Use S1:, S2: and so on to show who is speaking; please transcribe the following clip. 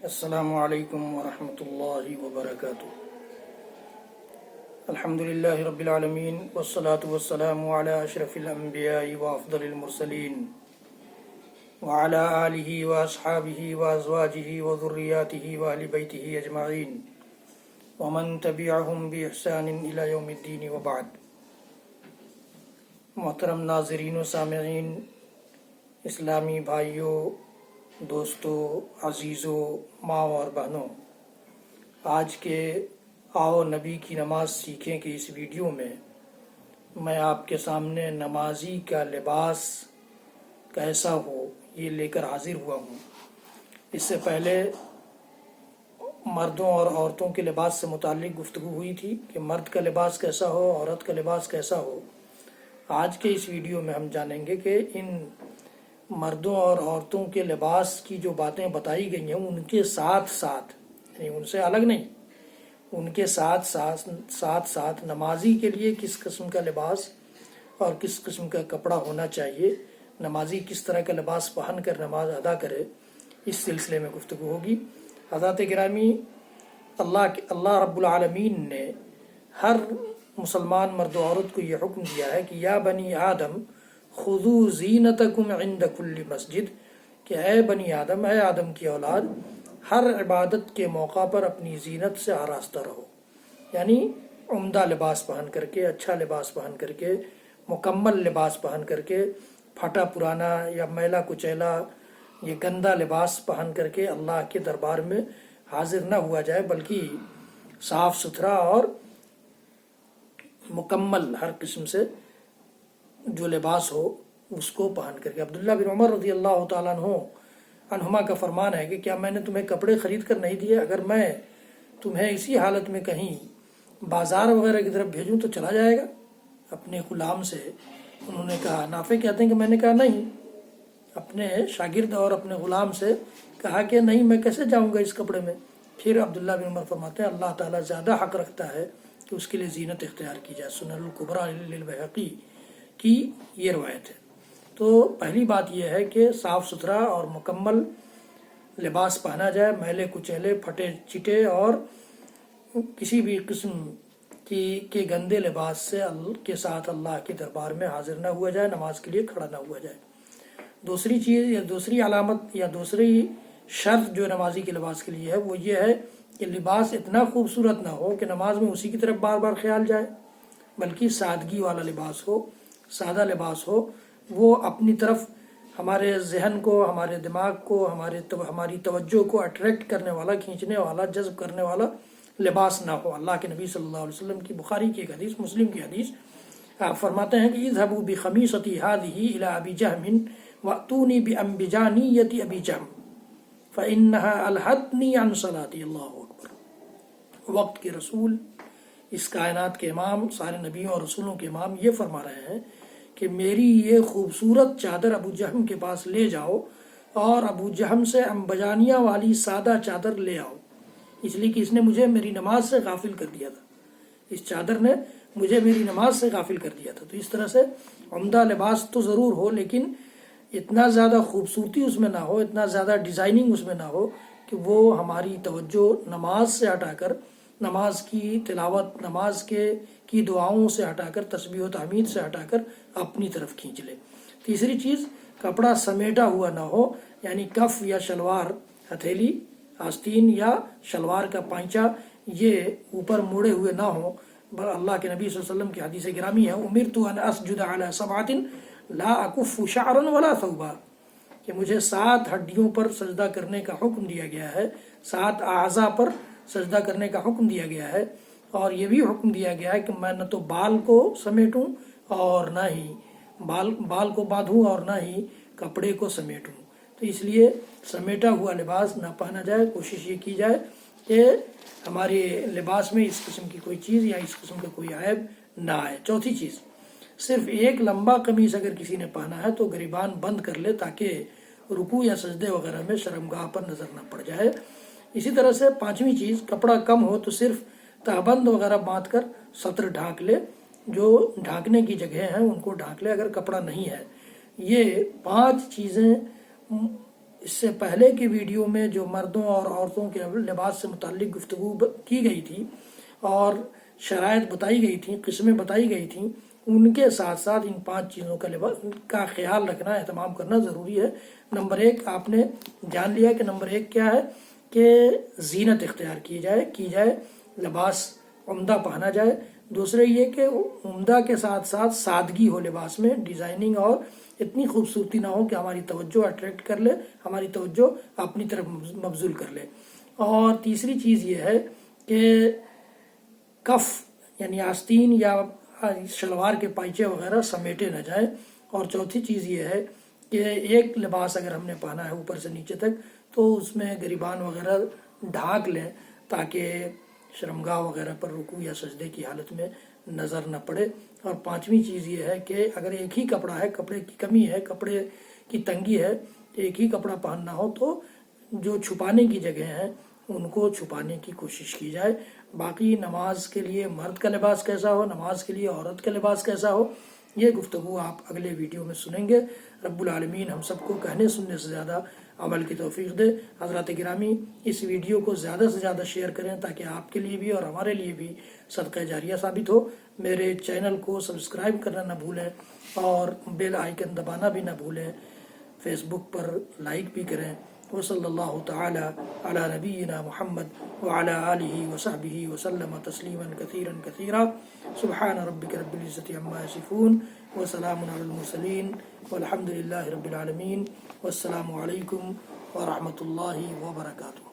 S1: السلام علیکم ورحمۃ اللہ وبرکاتہ۔ الحمد للہ رب العالمین والصلاة والسلام علی اشرف الانبیاء وافضل المرسلین وعلی آلہ واصحابہ وازواجہ وذریاتہ واہل بیتہ اجمعین ومن تبعہم بإحسان الی یوم الدین وبعد۔ محترم ناظرین و سامعین، اسلامی بھائیوں، دوستوں، عزیزوں، ماں اور بہنوں، آج کے آؤ نبی کی نماز سیکھیں کہ اس ویڈیو میں آپ کے سامنے نمازی کا لباس کیسا ہو یہ لے کر حاضر ہوا ہوں۔ اس سے پہلے مردوں اور عورتوں کے لباس سے متعلق گفتگو ہوئی تھی کہ مرد کا لباس کیسا ہو، عورت کا لباس کیسا ہو۔ آج کے اس ویڈیو میں ہم جانیں گے کہ ان مردوں اور عورتوں کے لباس کی جو باتیں بتائی گئی ہیں ان کے ساتھ ساتھ، یعنی ان سے الگ نہیں، ان کے ساتھ ساتھ نمازی کے لیے کس قسم کا لباس اور کس قسم کا کپڑا ہونا چاہیے، نمازی کس طرح کا لباس پہن کر نماز ادا کرے، اس سلسلے میں گفتگو ہوگی۔ حضرات گرامی، اللہ رب العالمین نے ہر مسلمان مرد و عورت کو یہ حکم دیا ہے کہ یا بنی آدم خذوا زینتکم عند کل مسجد، کہ اے بنی آدم، اے آدم کی اولاد، ہر عبادت کے موقع پر اپنی زینت سے آراستہ رہو، یعنی عمدہ لباس پہن کر کے، اچھا لباس پہن کر کے، مکمل لباس پہن کر کے، پھٹا پرانا یا میلا کچیلا یہ گندا لباس پہن کر کے اللہ کے دربار میں حاضر نہ ہوا جائے، بلکہ صاف ستھرا اور مکمل ہر قسم سے جو لباس ہو اس کو پہن کر کے۔ عبداللہ بن عمر رضی اللہ تعالیٰ عنہما کا فرمان ہے کہ کیا میں نے تمہیں کپڑے خرید کر نہیں دیے؟ اگر میں تمہیں اسی حالت میں کہیں بازار وغیرہ کی طرف بھیجوں تو چلا جائے گا؟ اپنے غلام سے انہوں نے کہا، نافع کہتے ہیں کہ میں نے کہا نہیں، اپنے شاگرد اور اپنے غلام سے کہا کہ نہیں، میں کیسے جاؤں گا اس کپڑے میں؟ پھر عبداللہ بن عمر فرماتے ہیں اللہ تعالیٰ زیادہ حق رکھتا ہے کہ اس کے لیے زینت اختیار کی جائے۔ سنن الکبریٰ للبیہقی کی یہ روایت ہے۔ تو پہلی بات یہ ہے کہ صاف ستھرا اور مکمل لباس پہنا جائے، میلے کچیلے، پھٹے چٹے اور کسی بھی قسم کے گندے لباس کے ساتھ اللہ کے دربار میں حاضر نہ ہوا جائے، نماز کے لیے کھڑا نہ ہوا جائے۔ دوسری چیز یا دوسری علامت یا دوسری شرط جو نمازی کے لباس کے لیے ہے وہ یہ ہے کہ لباس اتنا خوبصورت نہ ہو کہ نماز میں اسی کی طرف بار بار خیال جائے، بلکہ سادگی والا لباس ہو، سادہ لباس ہو، وہ اپنی طرف ہمارے ذہن کو، ہمارے دماغ کو، ہماری توجہ کو اٹریکٹ کرنے والا، کھینچنے والا، جذب کرنے والا لباس نہ ہو۔ اللہ کے نبی صلی اللہ علیہ وسلم کی بخاری کی ایک حدیث، مسلم کی حدیث، آپ فرماتے ہیں کہ اذهبوا بخمیصتی هذه الى ابی جہم واتونی بانبجانیۃ ابی جہم فانها الہتنی عن صلاتي۔ اللہ اکبر۔ وقت کے رسول، اس کائنات کے امام، سارے نبیوں اور رسولوں کے امام یہ فرما رہے ہیں کہ میری یہ خوبصورت چادر ابو جہم کے پاس لے جاؤ اور ابو جہم سے انبجانیہ والی سادہ چادر لے آؤ، اس لیے کہ اس نے مجھے میری نماز سے غافل کر دیا تھا، اس چادر نے مجھے میری نماز سے غافل کر دیا تھا۔ تو اس طرح سے عمدہ لباس تو ضرور ہو، لیکن اتنا زیادہ خوبصورتی اس میں نہ ہو، اتنا زیادہ ڈیزائننگ اس میں نہ ہو کہ وہ ہماری توجہ نماز سے ہٹا کر، نماز کی تلاوت، نماز کی دعاؤں سے ہٹا کر، تسبیح و تحمید سے ہٹا کر اپنی طرف کھینچ لے۔ تیسری چیز، کپڑا سمیٹا ہوا نہ ہو، یعنی کف یا شلوار، ہتھیلی، آستین یا شلوار کا پائنچہ یہ اوپر موڑے ہوئے نہ ہو۔ اللہ کے نبی صلی اللہ علیہ وسلم کی حدیث گرامی ہے، امرت ان اسجد علی سبعۃ لا اکف شعرا ولا ثوبا، کہ مجھے 7 ہڈیوں پر سجدہ کرنے کا حکم دیا گیا ہے، 7 اعضاء پر سجدہ کرنے کا حکم دیا گیا ہے، اور یہ بھی حکم دیا گیا ہے کہ میں نہ تو بال کو سمیٹوں اور نہ ہی بال کو باندھوں اور نہ ہی کپڑے کو سمیٹوں۔ تو اس لیے سمیٹا ہوا لباس نہ پہنا جائے، کوشش یہ کی جائے کہ ہمارے لباس میں اس قسم کی کوئی چیز یا اس قسم کا کوئی عیب نہ آئے۔ چوتھی چیز، صرف ایک لمبا قمیص اگر کسی نے پہنا ہے تو گریبان بند کر لے تاکہ رکوع یا سجدے وغیرہ میں شرمگاہ پر نظر نہ پڑ جائے۔ اسی طرح سے پانچویں چیز، کپڑا کم ہو تو صرف تہبند وغیرہ باندھ کر سطر ڈھانک لے، جو ڈھانکنے کی جگہیں ہیں ان کو ڈھانک لے اگر کپڑا نہیں ہے۔ یہ 5 چیزیں اس سے پہلے کی ویڈیو میں جو مردوں اور عورتوں کے لباس سے متعلق گفتگو کی گئی تھی اور شرائط بتائی گئی تھیں، قسمیں بتائی گئی تھیں، ان کے ساتھ ساتھ ان 5 چیزوں کا خیال رکھنا، اہتمام کرنا ضروری ہے۔ نمبر 1 آپ نے جان لیا کہ نمبر 1 کیا ہے کہ زینت اختیار کی جائے، لباس عمدہ پہنا جائے۔ دوسرے یہ کہ عمدہ کے ساتھ ساتھ سادگی ہو لباس میں، ڈیزائننگ اور اتنی خوبصورتی نہ ہو کہ ہماری توجہ اٹریکٹ کر لے، ہماری توجہ اپنی طرف مبذول کر لے۔ اور تیسری چیز یہ ہے کہ کف یعنی آستین یا شلوار کے پائچے وغیرہ سمیٹے نہ جائیں۔ اور چوتھی چیز یہ ہے کہ ایک لباس اگر ہم نے پہنا ہے اوپر سے نیچے تک تو اس میں گریبان وغیرہ ڈھانک لیں تاکہ شرمگاہ وغیرہ پر رکوع یا سجدے کی حالت میں نظر نہ پڑے۔ اور 5ویں چیز یہ ہے کہ اگر ایک ہی کپڑا ہے، کپڑے کی کمی ہے، کپڑے کی تنگی ہے، ایک ہی کپڑا پہننا ہو تو جو چھپانے کی جگہ ہیں ان کو چھپانے کی کوشش کی جائے۔ باقی نماز کے لیے مرد کا لباس کیسا ہو، نماز کے لیے عورت کا لباس کیسا ہو، یہ گفتگو آپ اگلے ویڈیو میں سنیں گے۔ رب العالمین ہم سب کو کہنے سننے سے زیادہ عمل کی توفیق دے۔ حضرات گرامی، اس ویڈیو کو زیادہ سے زیادہ شیئر کریں تاکہ آپ کے لیے بھی اور ہمارے لیے بھی صدقہ جاریہ ثابت ہو۔ میرے چینل کو سبسکرائب کرنا نہ بھولیں اور بیل آئیکن دبانا بھی نہ بھولیں۔ فیس بک پر لائک بھی کریں۔ وصلی اللہ تعالی علی نبینا محمد وعلی آلہ وصحبہ وسلم تسلیما کثیرا کثیرا۔ سبحان ربک رب العزۃ عما یصفون وسلام علی المرسلین والحمد للہ رب العالمین۔ والسلام علیکم ورحمۃ اللہ وبرکاتہ۔